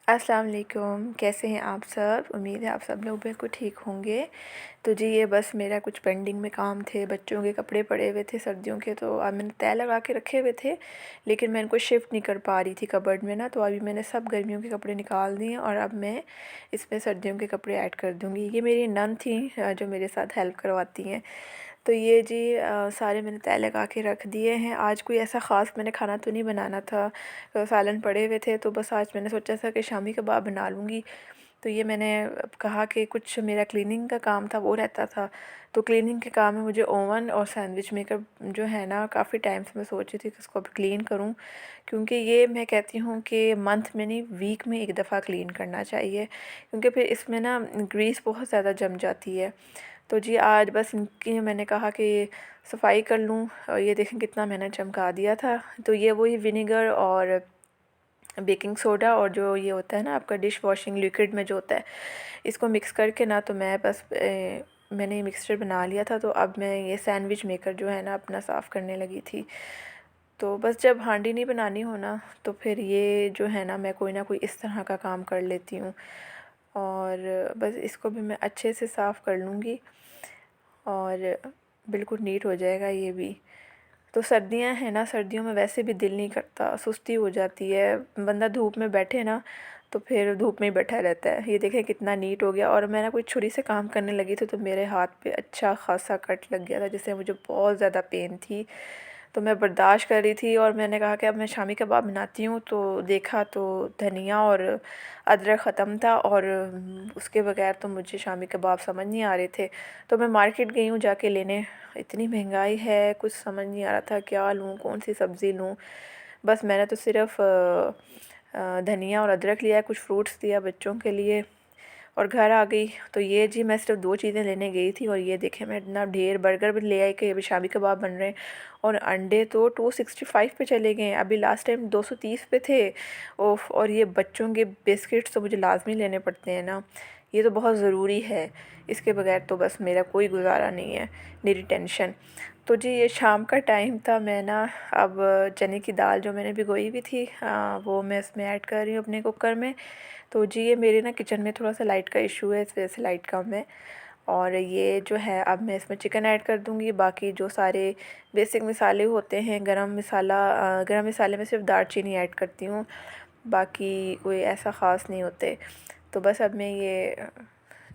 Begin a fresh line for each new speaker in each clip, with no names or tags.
अस्सलाम वालेकुम। कैसे हैं आप सब? उम्मीद है आप सब लोग बिल्कुल ठीक होंगे। तो जी ये बस मेरा कुछ पेंडिंग में काम थे, बच्चों के कपड़े पड़े हुए थे सर्दियों के, तो अब मैंने तय लगा के रखे हुए थे, लेकिन मैं इनको शिफ्ट नहीं कर पा रही थी कबर्ड में ना। तो अभी मैंने सब गर्मियों के कपड़े निकाल दिए और अब मैं इसमें सर्दियों के कपड़े ऐड कर दूँगी। ये मेरी नन थी जो मेरे साथ हेल्प करवाती हैं। तो ये जी सारे मैंने तय लगा के रख दिए हैं। आज कोई ऐसा ख़ास मैंने खाना तो नहीं बनाना था, सालन पड़े हुए थे, तो बस आज मैंने सोचा था कि शामी कबाब बना लूँगी। तो ये मैंने कहा कि कुछ मेरा क्लीनिंग का काम था वो रहता था, तो क्लीनिंग के काम में मुझे ओवन और सैंडविच मेकर जो है ना, काफ़ी टाइम से मैं सोच रही थी कि इसको अब क्लीन करूं, क्योंकि ये मैं कहती हूँ कि मंथ में नहीं, वीक में एक दफ़ा क्लीन करना चाहिए, क्योंकि फिर इसमें ना ग्रीस बहुत ज़्यादा जम जाती है। तो जी आज बस इनकी मैंने कहा कि सफाई कर लूँ, और ये देखें कितना मैंने चमका दिया था। तो ये वही विनेगर और बेकिंग सोडा और जो ये होता है ना आपका डिश वॉशिंग लिक्विड में जो होता है, इसको मिक्स करके ना, तो मैं बस मैंने ये मिक्सचर बना लिया था। तो अब मैं ये सैंडविच मेकर जो है ना अपना साफ़ करने लगी थी। तो बस जब हांडी नहीं बनानी हो ना, तो फिर ये जो है ना मैं कोई ना कोई इस तरह का काम कर लेती हूँ, और बस इसको भी मैं अच्छे से साफ़ कर लूँगी और बिल्कुल नीट हो जाएगा ये भी। तो सर्दियां हैं ना, सर्दियों में वैसे भी दिल नहीं करता, सुस्ती हो जाती है, बंदा धूप में बैठे ना तो फिर धूप में ही बैठा रहता है। ये देखें कितना नीट हो गया, और मैं ना कोई छुरी से काम करने लगी थी तो मेरे हाथ पे अच्छा खासा कट लग गया था, जिससे मुझे बहुत ज़्यादा पेन थी। तो मैं बर्दाश्त कर रही थी, और मैंने कहा कि अब मैं शामी कबाब बनाती हूँ। तो देखा तो धनिया और अदरक ख़त्म था, और उसके बगैर तो मुझे शामी कबाब समझ नहीं आ रहे थे। तो मैं मार्केट गई हूँ जाके लेने। इतनी महंगाई है, कुछ समझ नहीं आ रहा था क्या लूँ, कौन सी सब्ज़ी लूँ। बस मैंने तो सिर्फ़ धनिया और अदरक लिया है, कुछ फ्रूट्स दिया बच्चों के लिए, और घर आ गई। तो ये जी मैं सिर्फ 2 चीज़ें लेने गई थी, और ये देखें मैं इतना ढेर बर्गर भी ले आई कि अभी शामी कबाब बन रहे हैं। और अंडे तो 265 पे चले गए हैं, अभी लास्ट टाइम 230 पे थे। ओफ, और ये बच्चों के बिस्किट्स तो मुझे लाजमी लेने पड़ते हैं ना, ये तो बहुत ज़रूरी है, इसके बगैर तो बस मेरा कोई गुजारा नहीं है, मेरी टेंशन। तो जी ये शाम का टाइम था, मैं ना अब चने की दाल जो मैंने भिगोई हुई थी वो मैं इसमें ऐड कर रही हूँ अपने कुकर में। तो जी ये मेरे ना किचन में थोड़ा सा लाइट का इशू है, इस वजह से लाइट कम है। और ये जो है अब मैं इसमें चिकन ऐड कर दूँगी। बाकी जो सारे बेसिक मसाले होते हैं, गरम मसाले में सिर्फ दालचीनी ऐड करती हूँ, बाकी कोई ऐसा ख़ास नहीं होते। तो बस अब मैं ये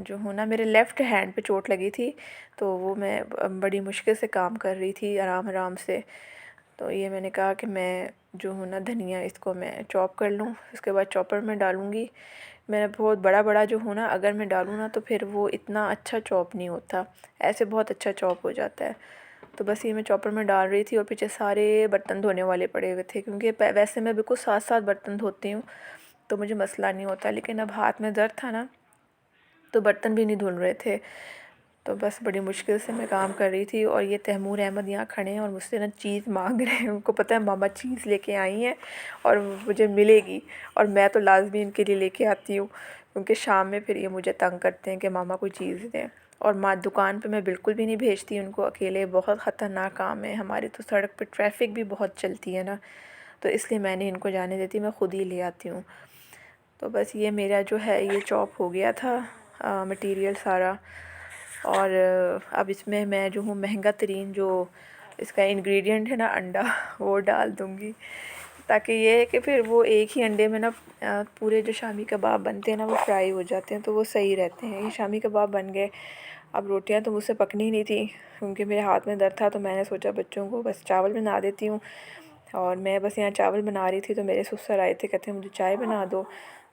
जो हूँ ना, मेरे लेफ़्ट हैंड पे चोट लगी थी, तो वो मैं बड़ी मुश्किल से काम कर रही थी आराम आराम से। तो ये मैंने कहा कि मैं जो हूँ ना धनिया इसको मैं चॉप कर लूँ, उसके बाद चॉपर में डालूँगी। मैं बहुत बड़ा बड़ा जो हूँ ना, अगर मैं डालूँ ना तो फिर वो इतना अच्छा चॉप नहीं होता, ऐसे बहुत अच्छा चॉप हो जाता है। तो बस ये मैं चॉपर में डाल रही थी, और पीछे सारे बर्तन धोने वाले पड़े हुए थे, क्योंकि वैसे मैं बिल्कुल साथ साथ बर्तन धोती हूँ तो मुझे मसला नहीं होता, लेकिन अब हाथ में दर्द था ना तो बर्तन भी नहीं धुल रहे थे। तो बस बड़ी मुश्किल से मैं काम कर रही थी, और ये तैमूर अहमद यहाँ खड़े हैं और मुझसे ना चीज़ मांग रहे हैं। उनको पता है मामा चीज़ लेके आई हैं और मुझे मिलेगी, और मैं तो लाजमी इनके लिए लेके आती हूँ, क्योंकि शाम में फिर ये मुझे तंग करते हैं कि मामा कोई चीज़ दें। और माँ दुकान पे मैं बिल्कुल भी नहीं भेजती उनको अकेले, बहुत ख़तरनाक काम है, हमारी तो सड़क पे ट्रैफिक भी बहुत चलती है ना, तो इसलिए मैं नहीं इनको जाने देती, मैं ख़ुद ही ले आती हूँ। तो बस ये मेरा जो है ये चॉप हो गया था मटेरियल सारा, और अब इसमें मैं जो हूँ महंगा तरीन जो इसका इंग्रेडिएंट है ना अंडा, वो डाल दूँगी, ताकि ये है कि फिर वो एक ही अंडे में ना पूरे जो शामी कबाब बनते हैं ना वो फ्राई हो जाते हैं, तो वो सही रहते हैं। ये शामी कबाब बन गए। अब रोटियां तो मुझसे पकनी नहीं थी, क्योंकि मेरे हाथ में दर्द था, तो मैंने सोचा बच्चों को बस चावल बना देती हूँ। और मैं बस यहाँ चावल बना रही थी, तो मेरे ससुर आए थे, कहते हैं मुझे चाय बना दो।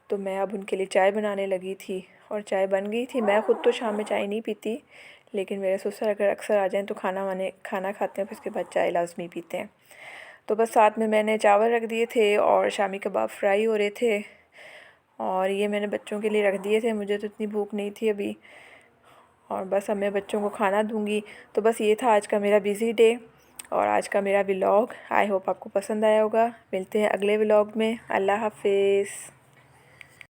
तो मैं अब उनके लिए चाय बनाने लगी थी, और चाय बन गई थी। मैं ख़ुद तो शाम में चाय नहीं पीती, लेकिन मेरे ससुर अगर अक्सर आ जाएं तो खाना खाते हैं, फिर उसके बाद चाय लाजमी पीते हैं। तो बस साथ में मैंने चावल रख दिए थे, और शामी कबाब फ्राई हो रहे थे, और ये मैंने बच्चों के लिए रख दिए थे, मुझे तो इतनी भूख नहीं थी अभी। और बस अब मैं बच्चों को खाना दूँगी। तो बस ये था आज का मेरा बिज़ी डे और आज का मेरा व्लॉग। आई होप आपको पसंद आया होगा। मिलते हैं अगले व्लॉग में। अल्लाह हाफिज़।